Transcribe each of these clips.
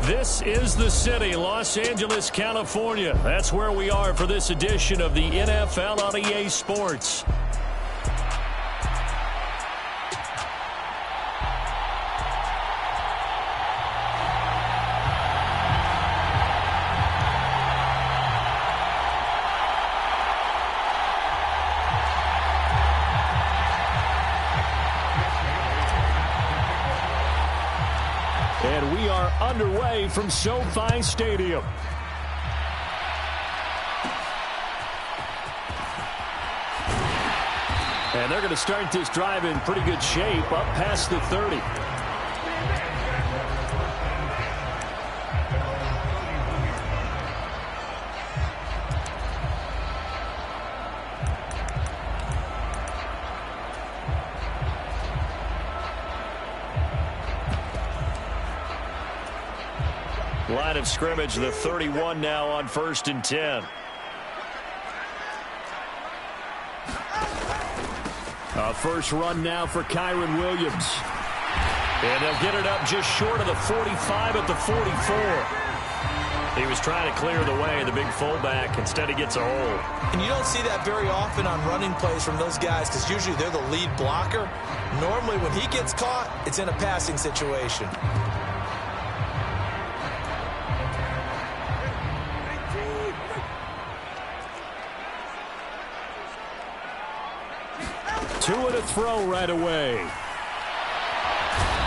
This is the city, Los Angeles, California. That's where we are for this edition of the NFL on EA Sports. And we are underway from SoFi Stadium. And they're going to start this drive in pretty good shape, up past the 30. Line of scrimmage, the 31 now on 1st and 10. First run now for Kyron Williams. And they'll get it up just short of the 45 at the 44. He was trying to clear the way, the big fullback. Instead, he gets a hold. And you don't see that very often on running plays from those guys because usually they're the lead blocker. Normally, when he gets caught, it's in a passing situation. Tua to throw right away.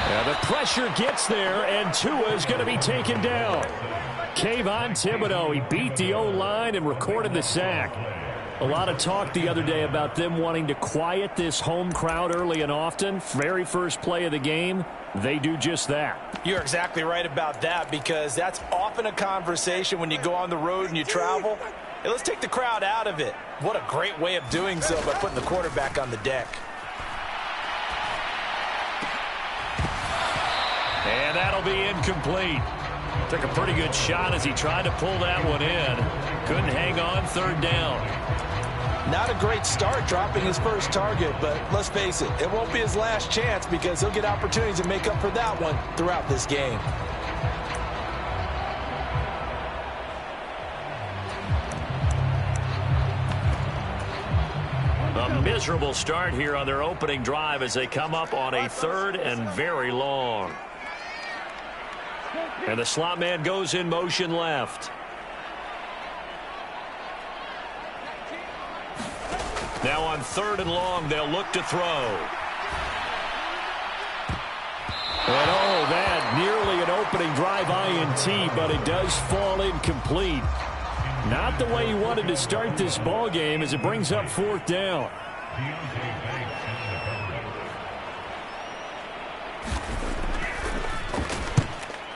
And the pressure gets there, and Tua is going to be taken down. Kayvon Thibodeau, he beat the O-line and recorded the sack. A lot of talk the other day about them wanting to quiet this home crowd early and often. Very first play of the game, they do just that. You're exactly right about that because that's often a conversation when you go on the road and you travel. Hey, let's take the crowd out of it. What a great way of doing so by putting the quarterback on the deck. And that'll be incomplete. Took a pretty good shot as he tried to pull that one in. Couldn't hang on, 3rd down. Not a great start dropping his first target, but let's face it, it won't be his last chance because he'll get opportunities to make up for that one throughout this game. A miserable start here on their opening drive as they come up on a 3rd and very long. And the slot man goes in motion left. Now on 3rd and long, they'll look to throw. And oh, that nearly an opening drive INT, but it does fall incomplete. Not the way he wanted to start this ball game as it brings up 4th down.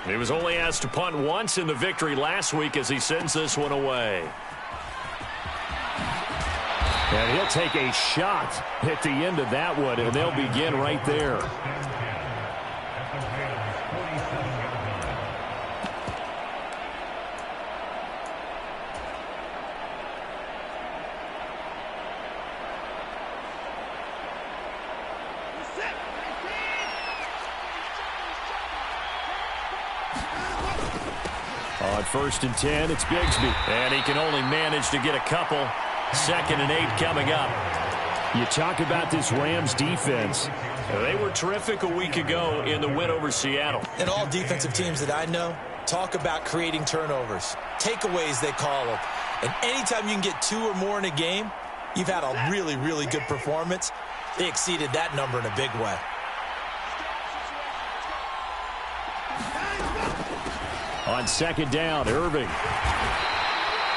He was only asked to punt once in the victory last week as he sends this one away. And he'll take a shot at the end of that one, and they'll begin right there. On 1st and 10, it's Bigsby. And he can only manage to get a couple. 2nd and 8 coming up. You talk about this Rams defense. They were terrific a week ago in the win over Seattle. And all defensive teams that I know talk about creating turnovers. Takeaways, they call them. And anytime you can get 2 or more in a game, you've had a really, really good performance. They exceeded that number in a big way. On 2nd down, Irving.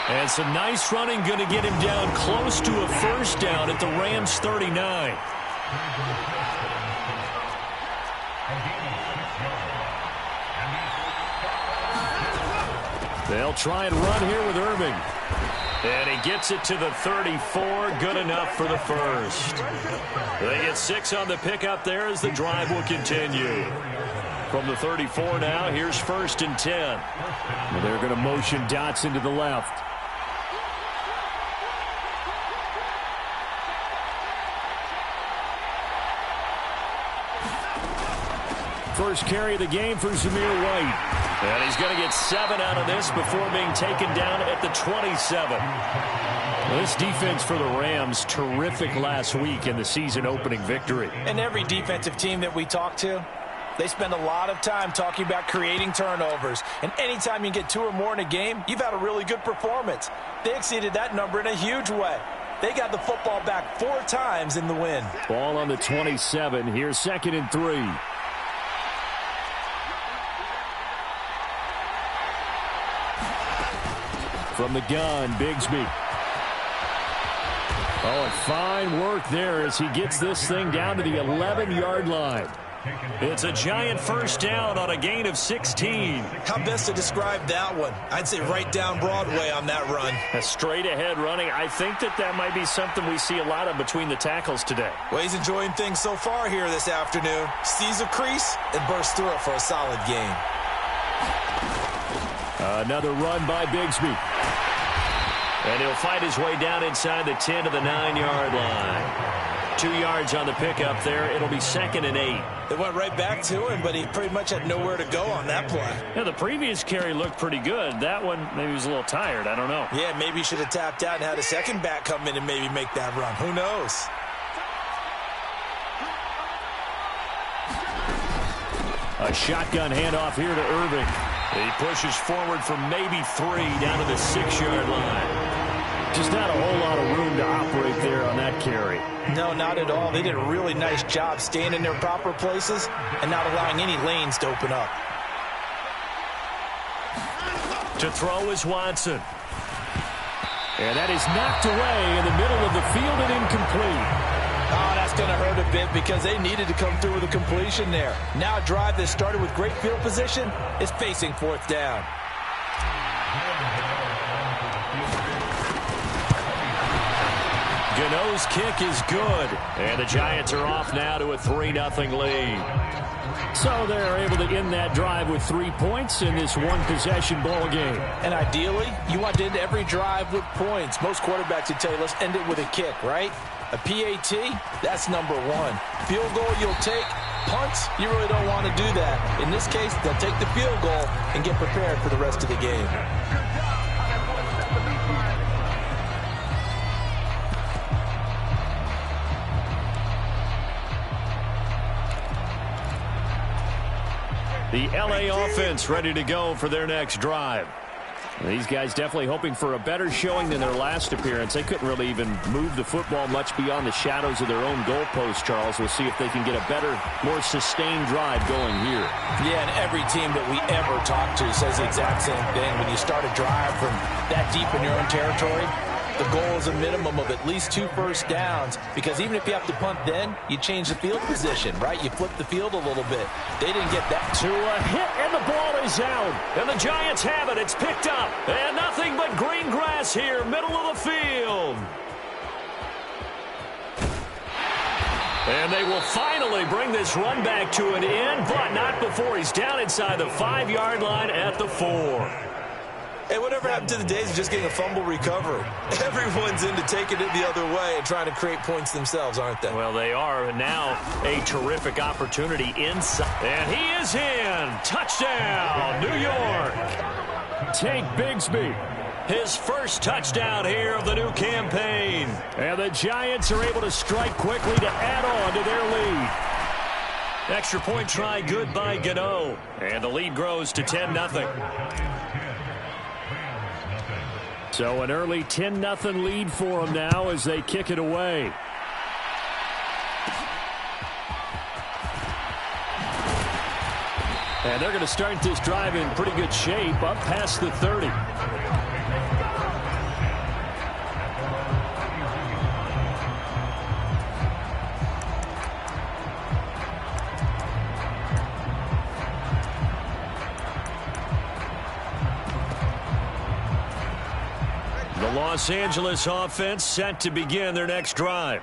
And some nice running going to get him down close to a 1st down at the Rams 39. They'll try and run here with Irving. And he gets it to the 34. Good enough for the first. They get 6 on the pickup there as the drive will continue. From the 34 now, here's 1st and 10. Well, they're going to motion dots into the left. first carry of the game for Zamir White. And he's going to get 7 out of this before being taken down at the 27. This defense for the Rams, terrific last week in the season-opening victory. And every defensive team that we talk to, they spend a lot of time talking about creating turnovers. And anytime you get 2 or more in a game, you've had a really good performance. They exceeded that number in a huge way. They got the football back 4 times in the win. Ball on the 27. Here's 2nd and 3. From the gun, Bigsby. Oh, fine work there as he gets this thing down to the 11-yard line. It's a giant first down on a gain of 16. How best to describe that one? I'd say right down Broadway on that run. A straight-ahead running. I think that might be something we see a lot of between the tackles today. Well, he's enjoying things so far here this afternoon. Sees a crease and bursts through it for a solid gain. Another run by Bigsby. And he'll fight his way down inside the 10 to the 9-yard line. 2 yards on the pickup there. It'll be 2nd and 8. They went right back to him, but he pretty much had nowhere to go on that play. Yeah, the previous carry looked pretty good. That one, maybe he was a little tired. I don't know. Yeah, maybe he should have tapped out and had a second back come in and maybe make that run. Who knows? A shotgun handoff here to Irving. He pushes forward for maybe 3 down to the 6-yard line. Just not a whole lot of room to operate there on that carry. No, not at all. They did a really nice job staying in their proper places and not allowing any lanes to open up. To throw is Watson. And that is knocked away in the middle of the field and incomplete. Oh, that's going to hurt a bit because they needed to come through with a completion there. Now a drive that started with great field position is facing 4th down. Gano's kick is good. And the Giants are off now to a 3-0 lead. So they're able to end that drive with 3 points in this one-possession ball game. And ideally, you want to end every drive with points. Most quarterbacks would tell you, let's end it with a kick, right? A PAT, that's number 1. Field goal you'll take. Punts, you really don't want to do that. In this case, they'll take the field goal and get prepared for the rest of the game. The LA offense ready to go for their next drive. These guys definitely hoping for a better showing than their last appearance. They couldn't really even move the football much beyond the shadows of their own goalpost, Charles. We'll see if they can get a better, more sustained drive going here. Yeah, and every team that we ever talk to says the exact same thing. When you start a drive from that deep in your own territory, the goal is a minimum of at least 2 first downs, because even if you have to punt then, you change the field position, right? You flip the field a little bit. They didn't get that. To a hit, and the ball is out. And the Giants have it. It's picked up. And nothing but green grass here, middle of the field. And they will finally bring this run back to an end, but not before he's down inside the 5-yard line at the 4. Hey, whatever happened to the days of just getting a fumble recovery? Everyone's into taking it the other way and trying to create points themselves, aren't they? Well, they are. And now a terrific opportunity inside. And he is in. Touchdown, New York. Take Bigsby. His first touchdown here of the new campaign. And the Giants are able to strike quickly to add on to their lead. Extra point try good by Gano. And the lead grows to 10-0. So an early 10-0 lead for them now as they kick it away. And they're going to start this drive in pretty good shape, up past the 30. Los Angeles offense set to begin their next drive.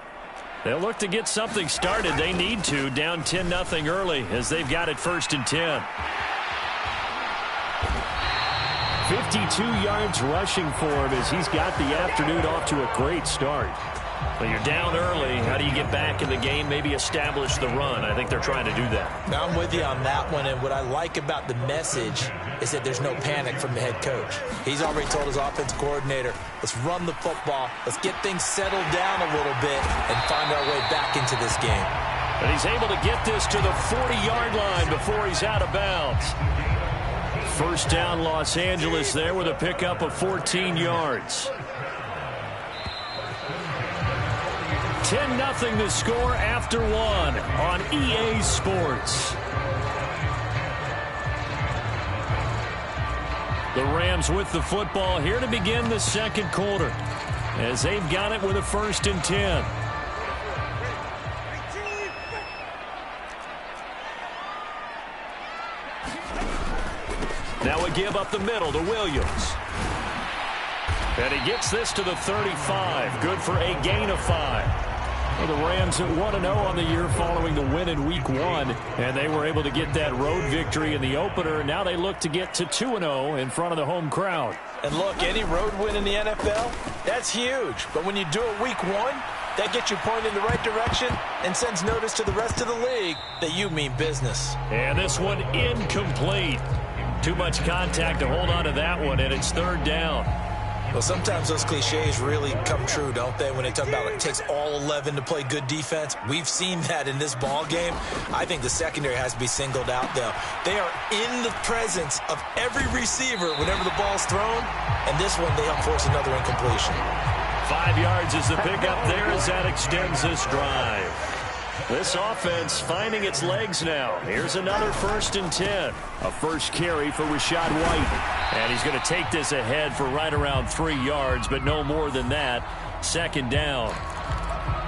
They'll look to get something started. They need to, down 10-0 early as they've got it 1st and 10. 52 yards rushing for him as he's got the afternoon off to a great start. Well, you're down early. How do you get back in the game, maybe establish the run? I think they're trying to do that. Now, I'm with you on that one, and what I like about the message is that there's no panic from the head coach. He's already told his offensive coordinator, let's run the football, let's get things settled down a little bit and find our way back into this game. And he's able to get this to the 40-yard line before he's out of bounds. First down, Los Angeles there with a pickup of 14 yards. 10-0 the score after one on EA Sports. The Rams with the football here to begin the second quarter as they've got it with a 1st and 10. Now a give up the middle to Williams. And he gets this to the 35. Good for a gain of 5. Well, the Rams at 1-0 on the year following the win in Week 1. And they were able to get that road victory in the opener. Now they look to get to 2-0 in front of the home crowd. And look, any road win in the NFL, that's huge. But when you do it Week 1, that gets you pointed in the right direction and sends notice to the rest of the league that you mean business. And this one incomplete. Too much contact to hold on to that one, and it's 3rd down. Well, sometimes those cliches really come true, don't they, when they talk about it takes all 11 to play good defense. We've seen that in this ball game. I think the secondary has to be singled out, though. They are in the presence of every receiver whenever the ball's thrown, and this one they help force another incompletion. 5 yards is the pickup there as that extends this drive. This offense finding its legs now. Here's another 1st and 10. A first carry for Rachaad White. And he's going to take this ahead for right around 3 yards, but no more than that. 2nd down.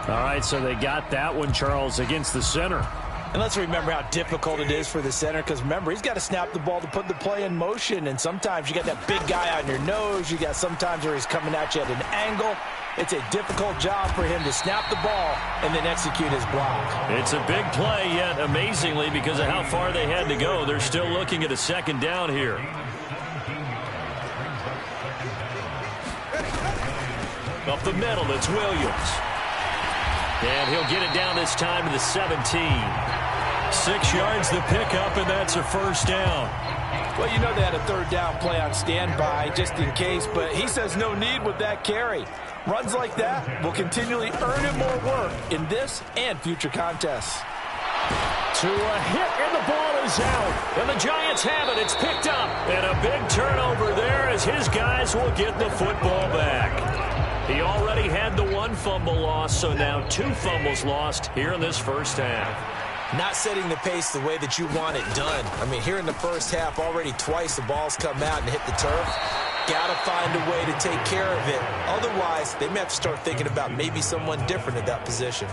All right, so they got that one, Charles, against the center. And let's remember how difficult it is for the center, because remember, he's got to snap the ball to put the play in motion, and sometimes you got that big guy on your nose. You got sometimes where he's coming at you at an angle. It's a difficult job for him to snap the ball and then execute his block. It's a big play, yet amazingly, because of how far they had to go, they're still looking at a 2nd down here. Up the middle, it's Williams. And he'll get it down this time to the 17. 6 yards the pickup, and that's a 1st down. Well, you know they had a 3rd down play on standby just in case, but he says no need with that carry. Runs like that will continually earn him more work in this and future contests. To a hit, and the ball is out. And the Giants have it. It's picked up. And a big turnover there as his guys will get the football back. He already had the 1 fumble loss, so now 2 fumbles lost here in this first half. Not setting the pace the way that you want it done. I mean, here in the first half, already twice the ball's come out and hit the turf. Got to find a way to take care of it. Otherwise, they may have to start thinking about maybe someone different at that position.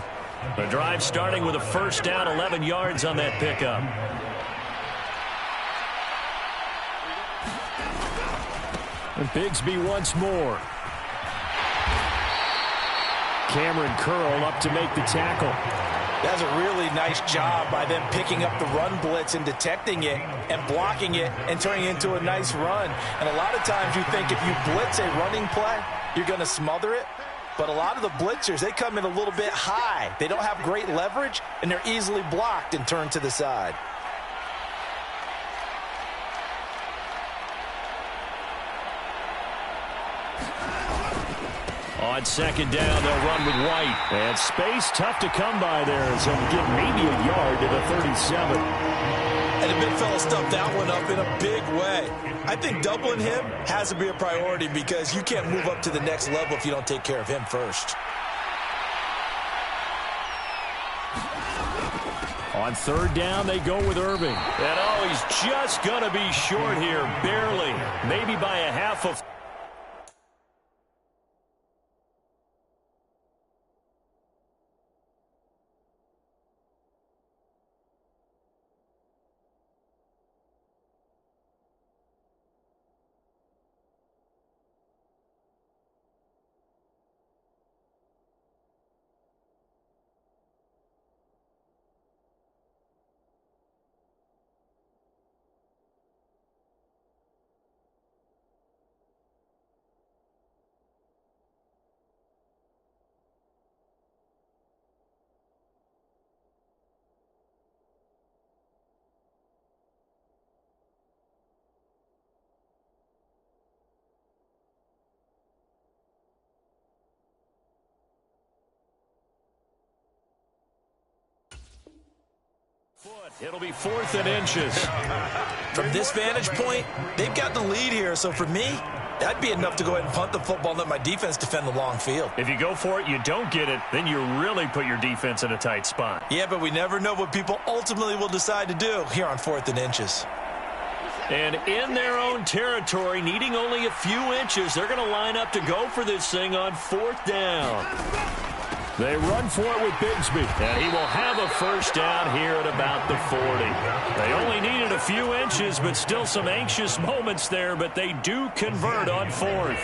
The drive starting with a 1st down, 11 yards on that pickup. And Bigsby once more. Cameron Curl up to make the tackle. That's a really nice job by them picking up the run blitz and detecting it and blocking it and turning it into a nice run. And a lot of times you think if you blitz a running play, you're going to smother it. But a lot of the blitzers, they come in a little bit high. They don't have great leverage, and they're easily blocked and turned to the side. On 2nd down, they'll run with White. And space tough to come by there as he'll get maybe a yard to the 37. And the big fella stuffed that one up in a big way. I think doubling him has to be a priority because you can't move up to the next level if you don't take care of him first. On 3rd down, they go with Irving. And oh, he's just going to be short here, barely. Maybe by a half of... It'll be 4th and inches. From this vantage point, they've got the lead here, so for me, that'd be enough to go ahead and punt the football and let my defense defend the long field. If you go for it, you don't get it, then you really put your defense in a tight spot. Yeah, but we never know what people ultimately will decide to do here on 4th and inches. And in their own territory, needing only a few inches, they're going to line up to go for this thing on 4th down. They run for it with Bigsby. And he will have a first down here at about the 40. They only needed a few inches, but still some anxious moments there, but they do convert on 4th.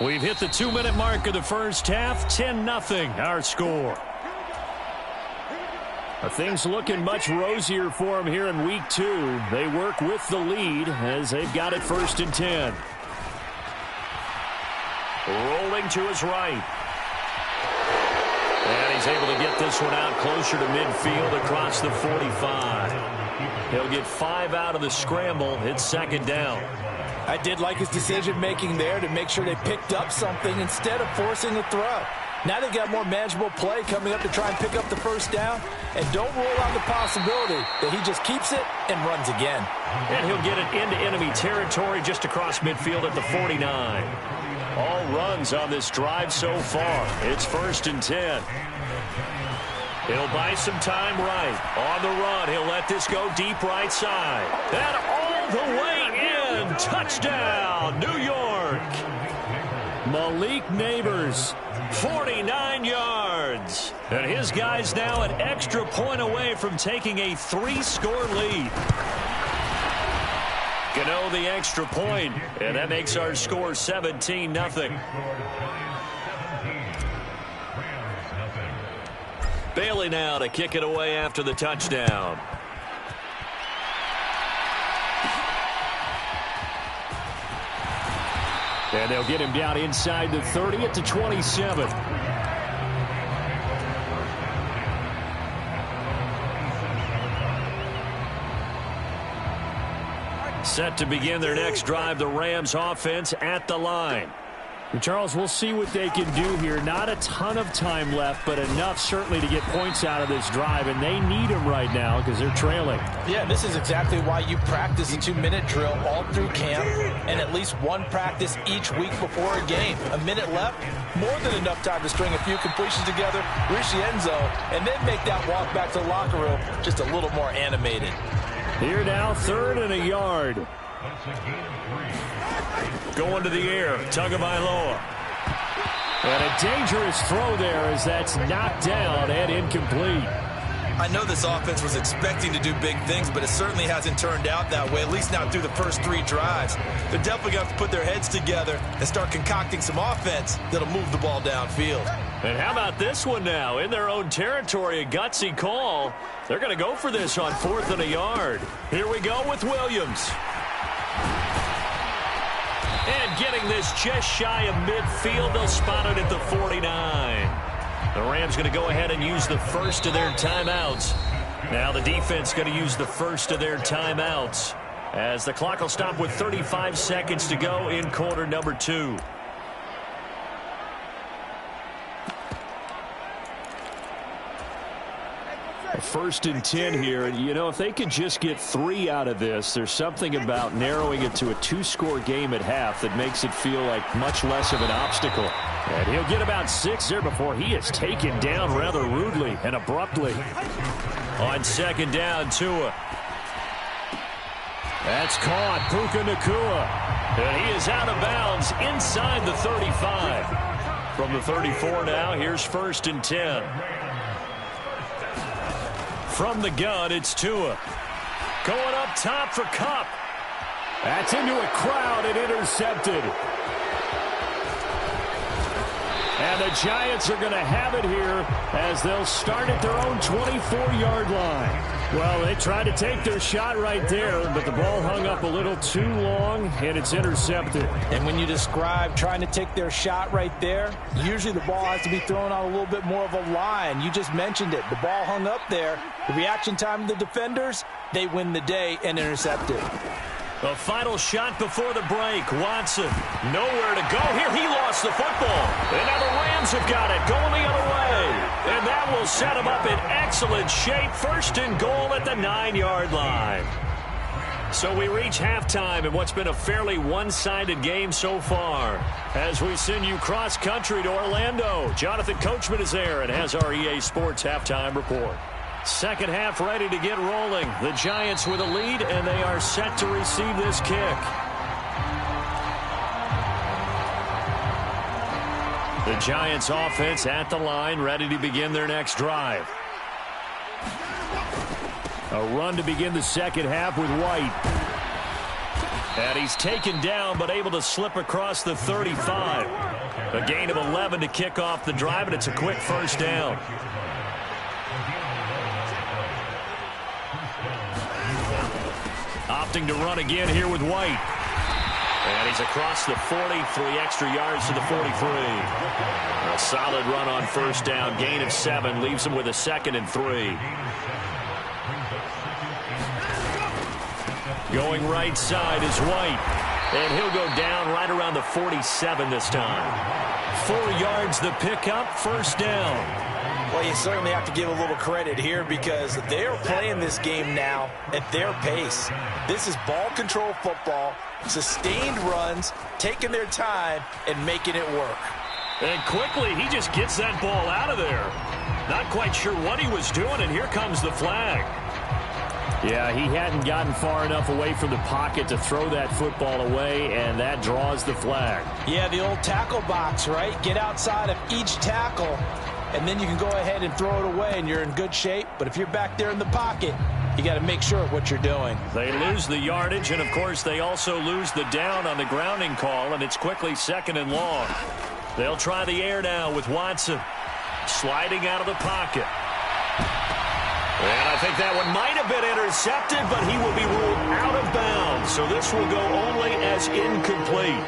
We've hit the 2-minute mark of the first half. 10-0 our score. Things looking much rosier for them here in week 2. They work with the lead as they've got it 1st and 10. Rolling to his right. And he's able to get this one out closer to midfield across the 45. He'll get 5 out of the scramble. It's 2nd down. I did like his decision-making there to make sure they picked up something instead of forcing a throw. Now they've got more manageable play coming up to try and pick up the first down. And don't rule out the possibility that he just keeps it and runs again. And he'll get it into enemy territory just across midfield at the 49. All runs on this drive so far. It's 1st and 10. He'll buy some time right. On the run, he'll let this go deep right side. And all the way in. Touchdown, New York. Malik Neighbors, 49 yards. And his guys now an extra point away from taking a 3-score lead. Gano the extra point, and that makes our score 17-0. Bailey now to kick it away after the touchdown. And they'll get him down inside the 30 at the 27. Set to begin their next drive, the Rams offense at the line. Charles, we'll see what they can do here. Not a ton of time left, but enough certainly to get points out of this drive, and they need them right now because they're trailing. Yeah, this is exactly why you practice a 2-minute drill all through camp and at least one practice each week before a game. A minute left, more than enough time to string a few completions together, reach the end zone, and then make that walk back to the locker room just a little more animated. Here now, 3rd and a yard. Going to the air, Tagovailoa. And a dangerous throw there as that's knocked down and incomplete. I know this offense was expecting to do big things, but it certainly hasn't turned out that way, at least not through the first 3 drives. They're definitely going to have to put their heads together and start concocting some offense that'll move the ball downfield. And how about this one now? In their own territory, a gutsy call. They're going to go for this on 4th and a yard. Here we go with Williams. And getting this just shy of midfield, they'll spot it at the 49. The Rams going to go ahead and use the first of their timeouts. Now the defense going to use the first of their timeouts as the clock will stop with 35 seconds to go in quarter number 2. First and 10 here, and you know, if they could just get 3 out of this, there's something about narrowing it to a 2-score game at half that makes it feel like much less of an obstacle. And he'll get about 6 there before he is taken down rather rudely and abruptly. On 2nd down, Tua. That's caught, Puka Nacua. And he is out of bounds inside the 35. From the 34 now, here's 1st and 10. From the gun, it's Tua. Going up top for Kupp. That's into a crowd and intercepted. And the Giants are going to have it here as they'll start at their own 24-yard line. Well, they tried to take their shot right there, but the ball hung up a little too long, and it's intercepted. And when you describe trying to take their shot right there, usually the ball has to be thrown on a little bit more of a line. You just mentioned it. The ball hung up there. The reaction time of the defenders, they win the day and intercept it. A final shot before the break. Watson, nowhere to go here. He lost the football. And now the Rams have got it, going the other way. And that will set him up in excellent shape. First and goal at the 9-yard line. So we reach halftime in what's been a fairly one-sided game so far. As we send you cross-country to Orlando, Jonathan Coachman is there and has our EA Sports halftime report. Second half ready to get rolling. The Giants with a lead, and they are set to receive this kick. The Giants offense at the line, ready to begin their next drive. A run to begin the second half with White. And he's taken down, but able to slip across the 35. A gain of 11 to kick off the drive, and it's a quick first down. Opting to run again here with White. And he's across the 40, 3 extra yards to the 43. A solid run on first down. Gain of 7 leaves him with a 2nd and 3. Going right side is White. And he'll go down right around the 47 this time. 4 yards the pickup, first down. Well, you certainly have to give a little credit here because they're playing this game now at their pace. This is ball control football, sustained runs, taking their time, and making it work. And quickly, he just gets that ball out of there. Not quite sure what he was doing, and here comes the flag. Yeah, he hadn't gotten far enough away from the pocket to throw that football away, and that draws the flag. Yeah, the old tackle box, right? Get outside of each tackle, and then you can go ahead and throw it away, and you're in good shape. But if you're back there in the pocket, you got to make sure of what you're doing. They lose the yardage, and, of course, they also lose the down on the grounding call, and it's quickly 2nd and long. They'll try the air now with Watson. Sliding out of the pocket. And I think that one might have been intercepted, but he will be ruled out of bounds. So this will go only as incomplete.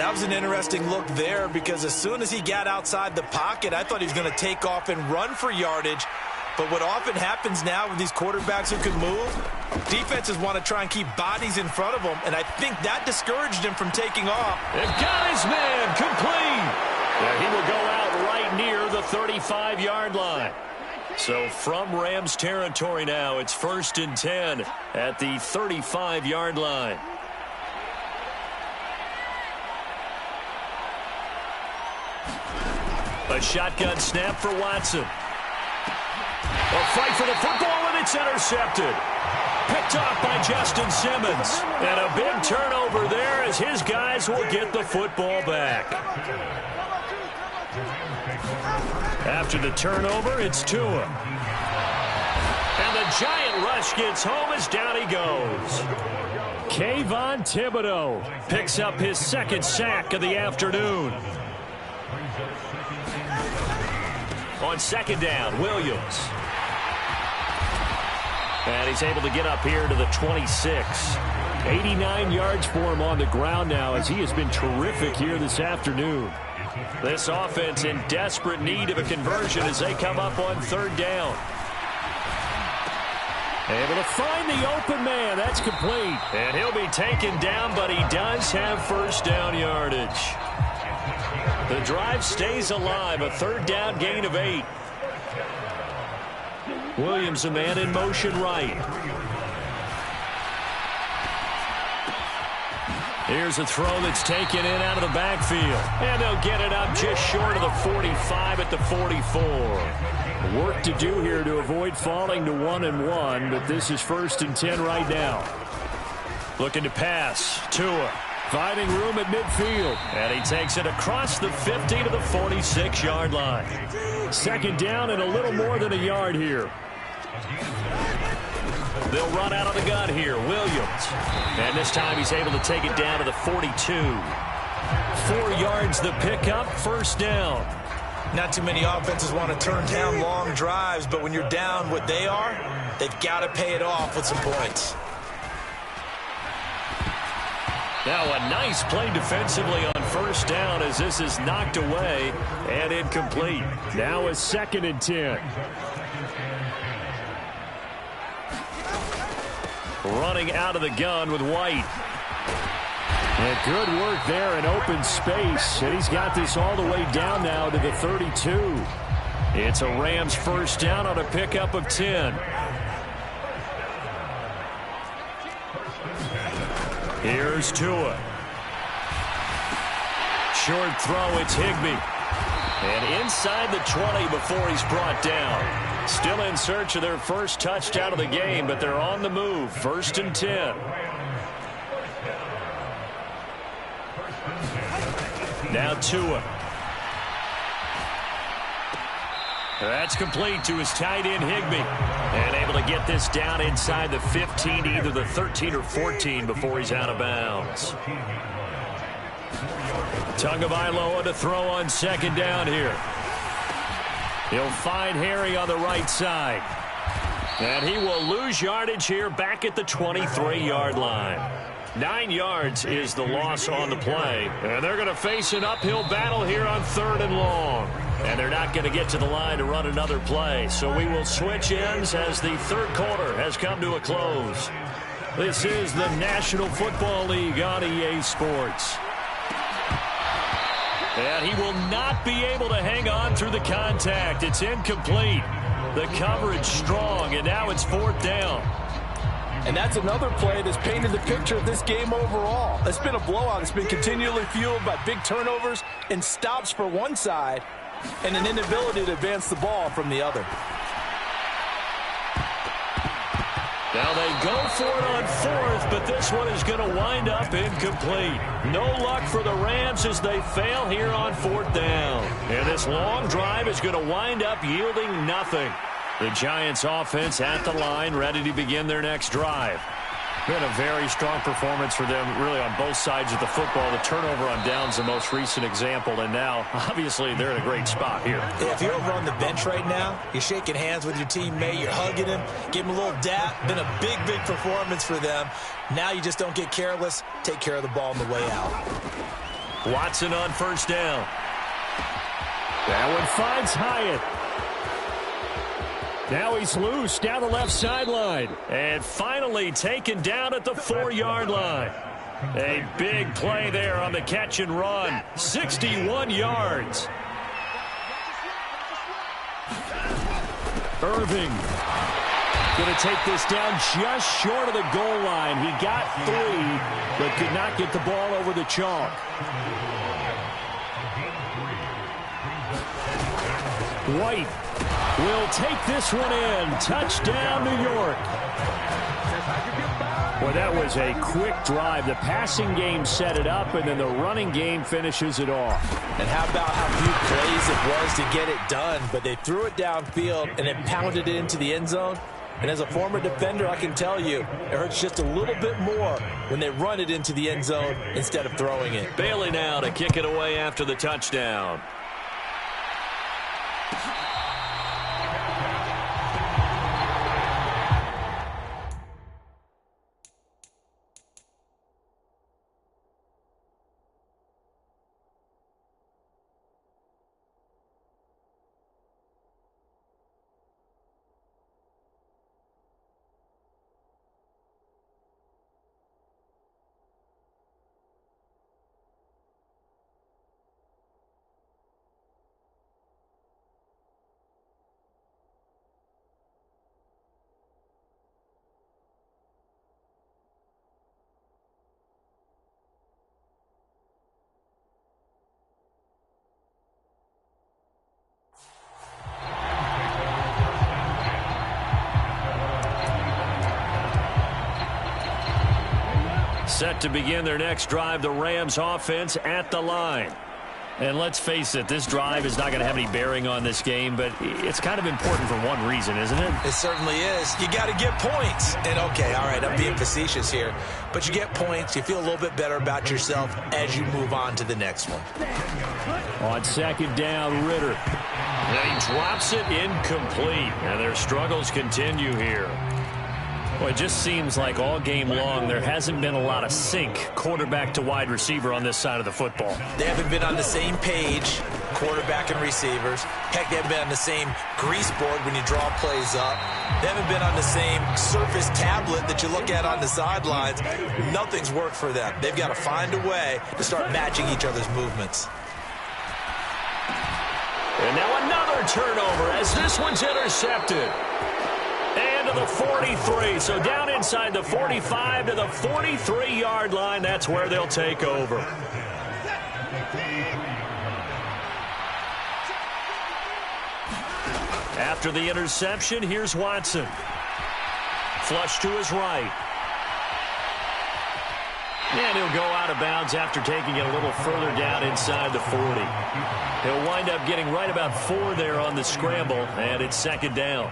That was an interesting look there because as soon as he got outside the pocket, I thought he was going to take off and run for yardage. But what often happens now with these quarterbacks who can move, defenses want to try and keep bodies in front of them, and I think that discouraged him from taking off. They've got his man complete. And he will go out right near the 35-yard line. So from Rams territory now, it's 1st and 10 at the 35-yard line. A shotgun snap for Watson. A fight for the football, and it's intercepted. Picked off by Justin Simmons. And a big turnover there as his guys will get the football back. After the turnover, it's Tua. And the giant rush gets home as down he goes. Kayvon Thibodeau picks up his 2nd sack of the afternoon. On 2nd down, Williams. And he's able to get up here to the 26. 89 yards for him on the ground now as he has been terrific here this afternoon. This offense in desperate need of a conversion as they come up on 3rd down. Able to find the open man. That's complete. And he'll be taken down, but he does have first down yardage. The drive stays alive. A 3rd down gain of 8. Williams, a man in motion right. Here's a throw that's taken in out of the backfield. And they'll get it up just short of the 45 at the 44. Work to do here to avoid falling to 1-1, but this is 1st and 10 right now. Looking to pass. Tua finding room at midfield. And he takes it across the 50 to the 46-yard line. 2nd down and a little more than a yard here. They'll run out of the gun here. Williams. And this time he's able to take it down to the 42. 4 yards the pickup, 1st down. Not too many offenses want to turn down long drives, but when you're down what they are, they've got to pay it off with some points. Now a nice play defensively on 1st down as this is knocked away and incomplete. Now a 2nd and 10. running out of the gun with White. And good work there in open space. And he's got this all the way down now to the 32. It's a Rams first down on a pickup of 10. Here's Tua. Short throw, it's Higbee. And inside the 20 before he's brought down. Still in search of their first touchdown of the game, but they're on the move. 1st and 10. Now Tua. That's complete to his tight end, Higbee. And able to get this down inside the 15, either the 13 or 14 before he's out of bounds. Tagovailoa to throw on 2nd down here. He'll find Harry on the right side. And he will lose yardage here back at the 23-yard line. 9 yards is the loss on the play. And they're going to face an uphill battle here on 3rd and long. And they're not going to get to the line to run another play. So we will switch ends as the 3rd quarter has come to a close. This is the National Football League on EA Sports. And he will not be able to hang on through the contact. It's incomplete. The coverage strong, and now it's 4th down. And that's another play that's painted the picture of this game overall. It's been a blowout. It's been continually fueled by big turnovers and stops for one side and an inability to advance the ball from the other. Now they go for it on 4th, but this one is going to wind up incomplete. No luck for the Rams as they fail here on 4th down. And this long drive is going to wind up yielding nothing. The Giants offense at the line, ready to begin their next drive. Been a very strong performance for them, really, on both sides of the football. The turnover on downs, the most recent example, and now, obviously, they're in a great spot here. If you're over on the bench right now, you're shaking hands with your teammate, you're hugging him, give him a little dap. Been a big, big performance for them. Now you just don't get careless. Take care of the ball on the way out. Watson on 1st down. That one finds Hyatt. Now he's loose down the left sideline. And finally taken down at the 4-yard line. A big play there on the catch and run. 61 yards. Irving going to take this down just short of the goal line. He got 3, but could not get the ball over the chalk. White will take this one in. Touchdown, New York. Well, that was a quick drive. The passing game set it up, and then the running game finishes it off. And how about how few plays it was to get it done, but they threw it downfield and then pounded it into the end zone. And as a former defender, I can tell you, it hurts just a little bit more when they run it into the end zone instead of throwing it. Bailey now to kick it away after the touchdown. Set to begin their next drive, the Rams offense at the line. And let's face it, this drive is not going to have any bearing on this game, but it's kind of important for one reason, isn't it? It certainly is. You got to get points. And, okay, all right, I'm being facetious here. But you get points, you feel a little bit better about yourself as you move on to the next one. On 2nd down, Ritter. And he drops it incomplete. And their struggles continue here. Well, it just seems like all game long there hasn't been a lot of sync quarterback to wide receiver on this side of the football. They haven't been on the same page. quarterback and receivers. Heck, they haven't been on the same grease board when you draw plays up. They haven't been on the same Surface tablet that you look at on the sidelines. Nothing's worked for them. They've got to find a way to start matching each other's movements. And now another turnover as this one's intercepted. And to the 43. So down inside the 45 to the 43-yard line. That's where they'll take over. After the interception, here's Watson. Flush to his right. And he'll go out of bounds after taking it a little further down inside the 40. He'll wind up getting right about 4 there on the scramble, and it's second down.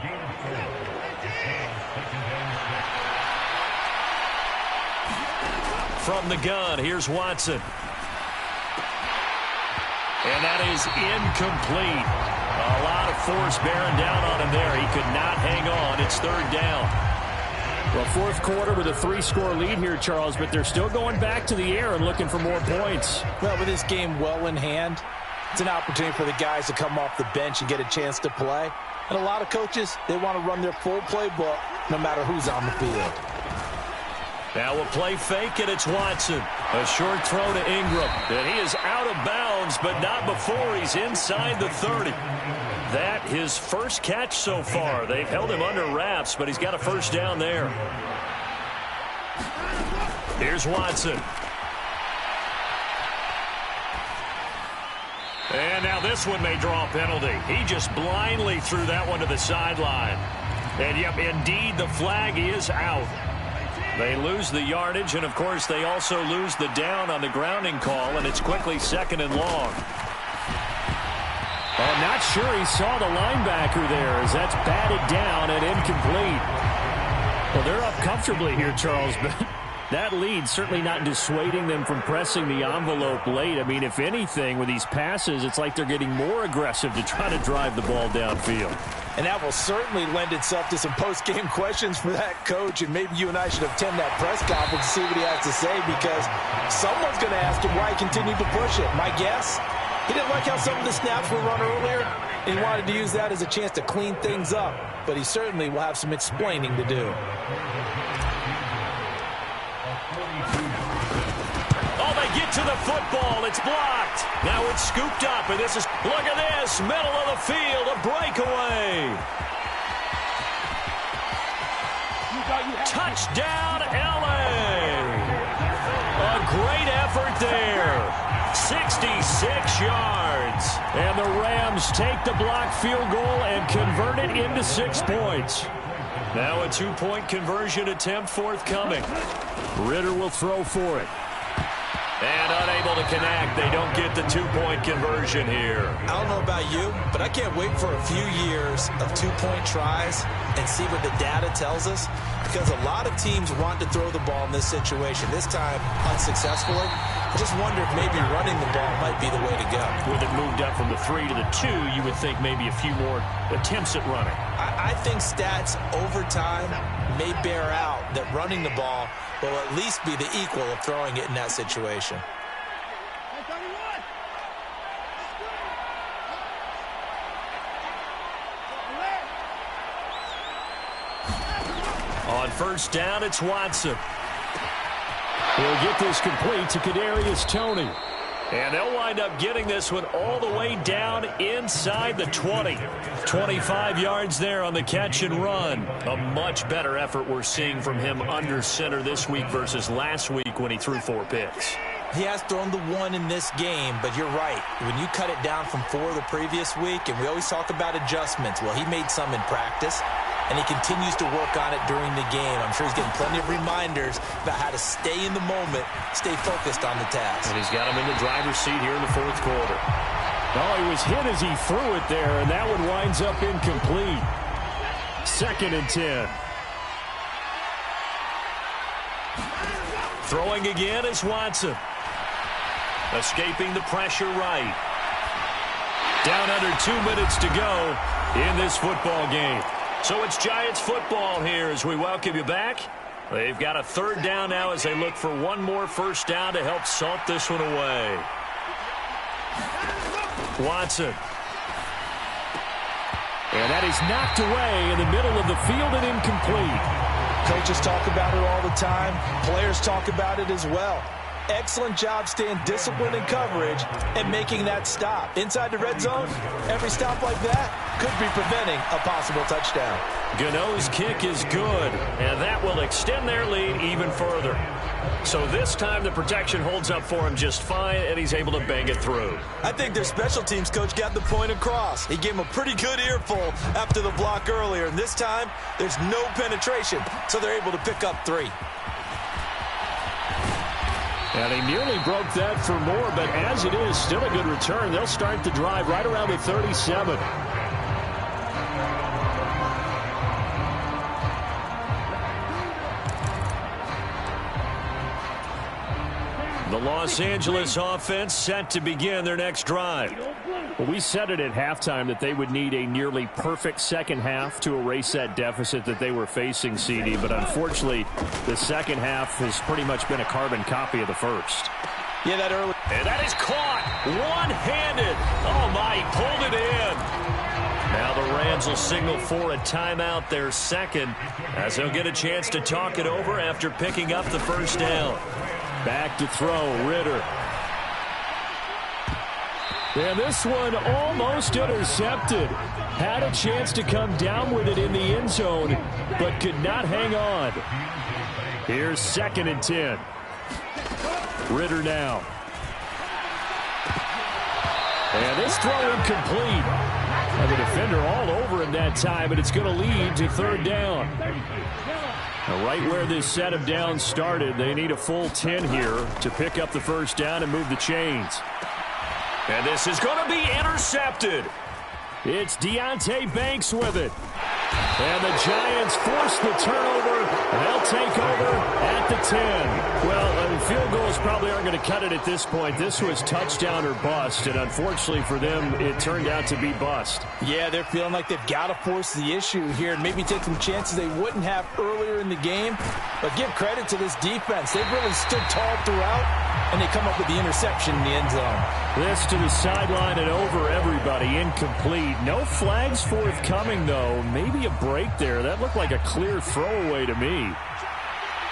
From the gun, here's Watson. And that is incomplete. A lot of force bearing down on him there. He could not hang on. It's third down. Well, fourth quarter with a 3-score lead here, Charles, but they're still going back to the air and looking for more points. Well, with this game well in hand, it's an opportunity for the guys to come off the bench and get a chance to play. And a lot of coaches, they want to run their full playbook no matter who's on the field. Now we'll play fake, and it's Watson. A short throw to Ingram. And he is out of bounds, but not before he's inside the 30. That his first catch so far. They've held him under wraps, but he's got a first down there. Here's Watson. And now this one may draw a penalty. He just blindly threw that one to the sideline. And, yep, indeed, the flag is out. They lose the yardage, and, of course, they also lose the down on the grounding call, and it's quickly second and long. I'm not sure he saw the linebacker there as that's batted down and incomplete. Well, they're up comfortably here, Charles, but that lead certainly not dissuading them from pressing the envelope late. I mean, if anything, with these passes, it's like they're getting more aggressive to try to drive the ball downfield. And that will certainly lend itself to some post-game questions for that coach, and maybe you and I should attend that press conference to see what he has to say, because someone's going to ask him why he continued to push it. My guess, he didn't like how some of the snaps were run earlier, and he wanted to use that as a chance to clean things up, but he certainly will have some explaining to do. Get to the football. It's blocked. Now it's scooped up, and this is, look at this, middle of the field, a breakaway. Touchdown, L.A. A great effort there. 66 yards. And the Rams take the blocked field goal and convert it into 6 points. Now a 2-point conversion attempt forthcoming. Ritter will throw for it. And unable to connect. They don't get the 2-point conversion here. I don't know about you, but I can't wait for a few years of 2-point tries and see what the data tells us, because a lot of teams want to throw the ball in this situation. This time, unsuccessfully. I just wonder if maybe running the ball might be the way to go. With it moved up from the 3 to the 2, you would think maybe a few more attempts at running. I think stats over time may bear out that running the ball will at least be the equal of throwing it in that situation. On first down, it's Watson. He'll get this complete to Kadarius Toney. And they'll wind up getting this one all the way down inside the 20. 25 yards there on the catch and run. A much better effort we're seeing from him under center this week versus last week when he threw 4 picks. He has thrown the 1 in this game, but you're right. When you cut it down from 4 the previous week, and we always talk about adjustments, well, he made some in practice, and he continues to work on it during the game. I'm sure he's getting plenty of reminders about how to stay in the moment, stay focused on the task. And he's got him in the driver's seat here in the fourth quarter. Oh, he was hit as he threw it there, and that one winds up incomplete. 2nd and 10. Throwing again is Watson. Escaping the pressure right. Down under 2 minutes to go in this football game. So it's Giants football here as we welcome you back. They've got a 3rd down now as they look for one more first down to help salt this one away. Watson. And that is knocked away in the middle of the field and incomplete. Coaches talk about it all the time. Players talk about it as well. Excellent job staying disciplined in coverage and making that stop. Inside the red zone, every stop like that could be preventing a possible touchdown. Gano's kick is good, and that will extend their lead even further. So this time the protection holds up for him just fine, and he's able to bang it through. I think their special teams coach got the point across. He gave him a pretty good earful after the block earlier, and this time there's no penetration, so they're able to pick up 3. And he nearly broke that for more, but as it is, still a good return. They'll start the drive right around the 37. The Los Angeles offense set to begin their next drive. Well, we said it at halftime that they would need a nearly perfect second half to erase that deficit that they were facing, CD. But unfortunately, the second half has pretty much been a carbon copy of the first. Yeah, that early. And that is caught one-handed. Oh, my, he pulled it in. Now the Rams will signal for a timeout, their second, as they'll get a chance to talk it over after picking up the first down. Back to throw, Ritter. And this one almost intercepted. Had a chance to come down with it in the end zone, but could not hang on. Here's 2nd and 10. Ritter now. And this throw incomplete. And the defender all over him that time, but it's going to lead to 3rd down. Now, right where this set of downs started, they need a full 10 here to pick up the first down and move the chains. And this is going to be intercepted. It's Deonte Banks with it. And the Giants force the turnover. They'll take over at the 10. Well, field goals probably aren't going to cut it at this point. This was touchdown or bust, and unfortunately for them, it turned out to be bust. Yeah, they're feeling like they've got to force the issue here and maybe take some chances they wouldn't have earlier in the game. But give credit to this defense. They've really stood tall throughout, and they come up with the interception in the end zone. This to the sideline and over everybody. Incomplete. No flags forthcoming, though. Maybe a break there. That looked like a clear throwaway to me.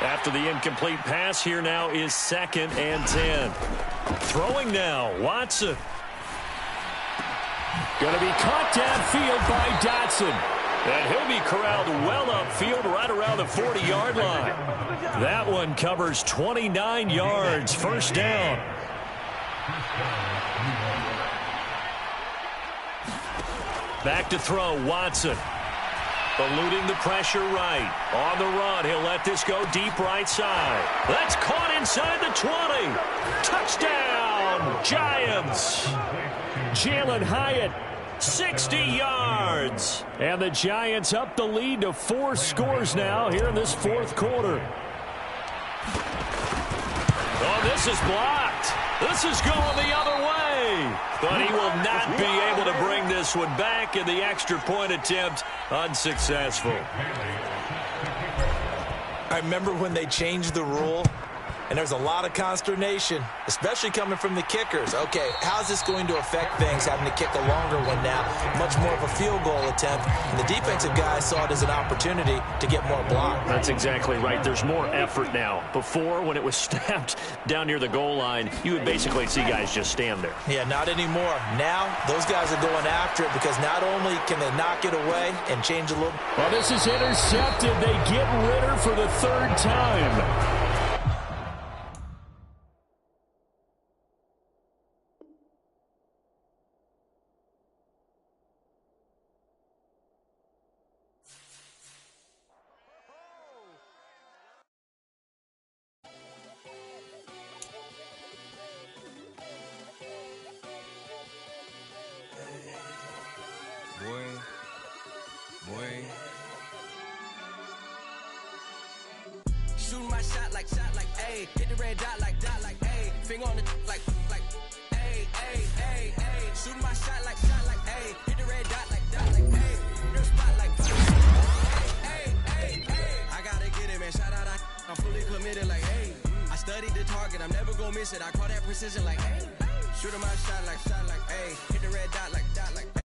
After the incomplete pass, here now is 2nd and 10. Throwing now, Watson. Going to be caught downfield by Dotson. And he'll be corralled well upfield right around the 40-yard line. That one covers 29 yards. First down. Back to throw, Watson. Eluding the pressure right. On the run, he'll let this go deep right side. That's caught inside the 20. Touchdown, Giants. Jalen Hyatt, 60 yards. And the Giants up the lead to 4 scores now here in this 4th quarter. Oh, this is blocked. This is going the other way. But he will not be able to bring this one back, and the extra point attempt unsuccessful. I remember when they changed the rule, and there's a lot of consternation, especially coming from the kickers. Okay, how's this going to affect things, having to kick a longer one now, much more of a field goal attempt, and the defensive guys saw it as an opportunity to get more block. That's exactly right. There's more effort now. Before, when it was snapped down near the goal line, you would basically see guys just stand there. Yeah, not anymore. Now, those guys are going after it because not only can they knock it away and change a little. Well, this is intercepted. They get Ritter for the 3rd time. Shooting my shot like, ayy. Hit the red dot like, ayy. Finger on the like, ayy, ayy, ayy, ayy. Shooting my shot like, ayy. Hit the red dot like, ayy. Real spot like, ayy, ayy, ayy. I gotta get it, man. Shout out, I'm fully committed like, ayy. I I studied the target, I'm never gonna miss it. I call that precision like, hey. Shoot my shot like, hey. Hit the red dot like,